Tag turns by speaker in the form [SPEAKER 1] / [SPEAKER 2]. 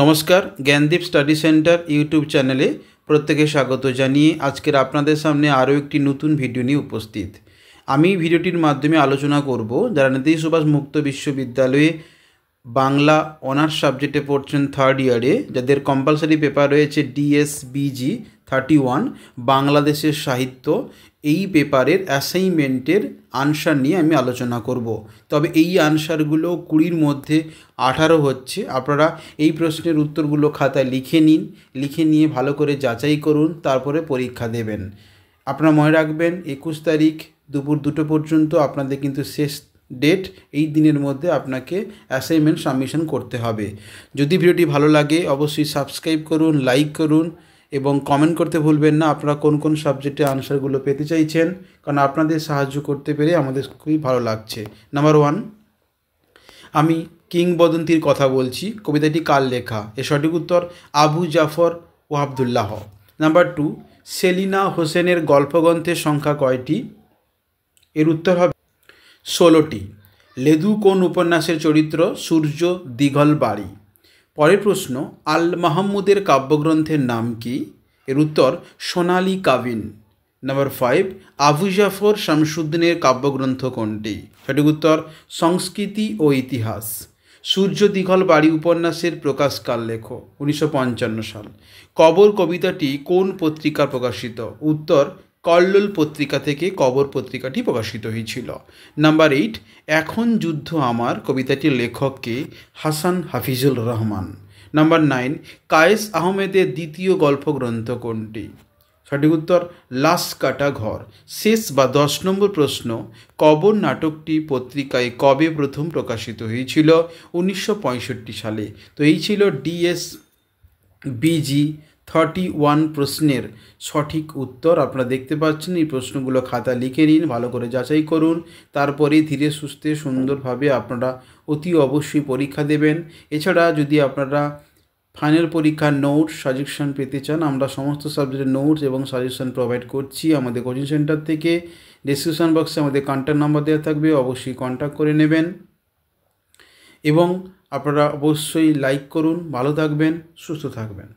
[SPEAKER 1] নমস্কার, Gyandeep study centre YouTube চ্যানেলে প্রত্যেকে স্বাগত জানিয়ে আজকের আপনাদের সামনে আরও একটি নতুন ভিডিও নিয়ে উপস্থিত। আমি ভিডিওটির মাধ্যমে আলোচনা করব যারা নেতাজি সুভাষ মুক্ত বিশ্ববিদ্যালয়ে বাংলা অনার্স সাবজেক্টে পড়ছেন থার্ড ইয়ারে, যাদের কম্পালসারি পেপার রয়েছে DSBG 31 বাংলাদেশের সাহিত্য। এই পেপারের অ্যাসাইনমেন্টের আনসার নিয়ে আমি আলোচনা করব। তবে এই আনসারগুলো 20-র মধ্যে 18 হচ্ছে। আপনারা এই প্রশ্নের উত্তরগুলো খাতায় লিখে নিন, লিখে নিয়ে ভালো করে যাচাই করুন, তারপরে পরীক্ষা দেবেন। আপনারা মনে রাখবেন 21 তারিখ দুপুর 2টো পর্যন্ত আপনাদের কিন্তু শেষ ডেট। এই দিনের মধ্যে আপনাকে অ্যাসাইনমেন্ট সাবমিশন করতে হবে। যদি ভিডিওটি ভালো লাগে অবশ্যই সাবস্ক্রাইব করুন, লাইক করুন এবং কমেন্ট করতে ভুলবেন না আপনারা কোন কোন সাবজেক্টে আনসারগুলো পেতে চাইছেন, কারণ আপনাদের সাহায্য করতে পেরে আমাদের খুবই ভালো লাগছে। নাম্বার 1, আমি কিংবদন্তির কথা বলছি। কবিতাটি কার লেখা? এর সঠিক উত্তর আবু জাফর ও আবদুল্লাহ। নাম্বার 2, সেলিনা হোসেনের গল্পগ্রন্থের সংখ্যা কয়টি? এর উত্তর হবে 16টি। লেদু কোন উপন্যাসের চরিত্র? সূর্য দীঘল বাড়ি। পরের প্রশ্ন, আল মাহমুদের কাব্যগ্রন্থের নাম কি? এর উত্তর সোনালী কাবিন। নাম্বার 5, আবু জাফর শামসুদ্দিনের কাব্যগ্রন্থ কোনটি? সঠিক উত্তর সংস্কৃতি ও ইতিহাস। সূর্য দীঘল বাড়ি উপন্যাসের প্রকাশকাল লেখো। 1955 সাল। কবর কবিতাটি কোন পত্রিকা প্রকাশিত? উত্তর কল্লোল পত্রিকা থেকে কবর পত্রিকাটি প্রকাশিত হয়েছিল। নাম্বার 8, এখন যুদ্ধ আমার কবিতাটির লেখককে? হাসান হাফিজুর রহমান। নাম্বার 9, কায়েস আহমেদের দ্বিতীয় গল্পগ্রন্থ কোনটি? সঠিক উত্তর লাশ কাটা ঘর। শেষ বা 10 নম্বর প্রশ্ন, কবর নাটকটি পত্রিকায় কবে প্রথম প্রকাশিত হয়েছিল? 1965 সালে। তো এই ছিল DSBG 31 প্রশ্নের সঠিক উত্তর। আপনারা দেখতে পাচ্ছেন, এই প্রশ্নগুলো খাতা লিখে নিন, ভালো করে যাচাই করুন, তারপরে ধীরে সুস্থে সুন্দরভাবে আপনারা অতি অবশ্যই পরীক্ষা দেবেন। এছাড়া যদি আপনারা ফাইনাল পরীক্ষার নোটস সাজেশন পেতে চান, আমরা সমস্ত সাবজেক্টের নোটস এবং সাজেশন প্রোভাইড করছি আমাদের কোচিং সেন্টার থেকে। ডেসক্রিপশন বক্সে আমাদের কন্ট্যাক্ট নাম্বার দেওয়া থাকবে, অবশ্যই কন্ট্যাক্ট করে নেবেন এবং আপনারা অবশ্যই লাইক করুন। ভালো থাকবেন, সুস্থ থাকবেন।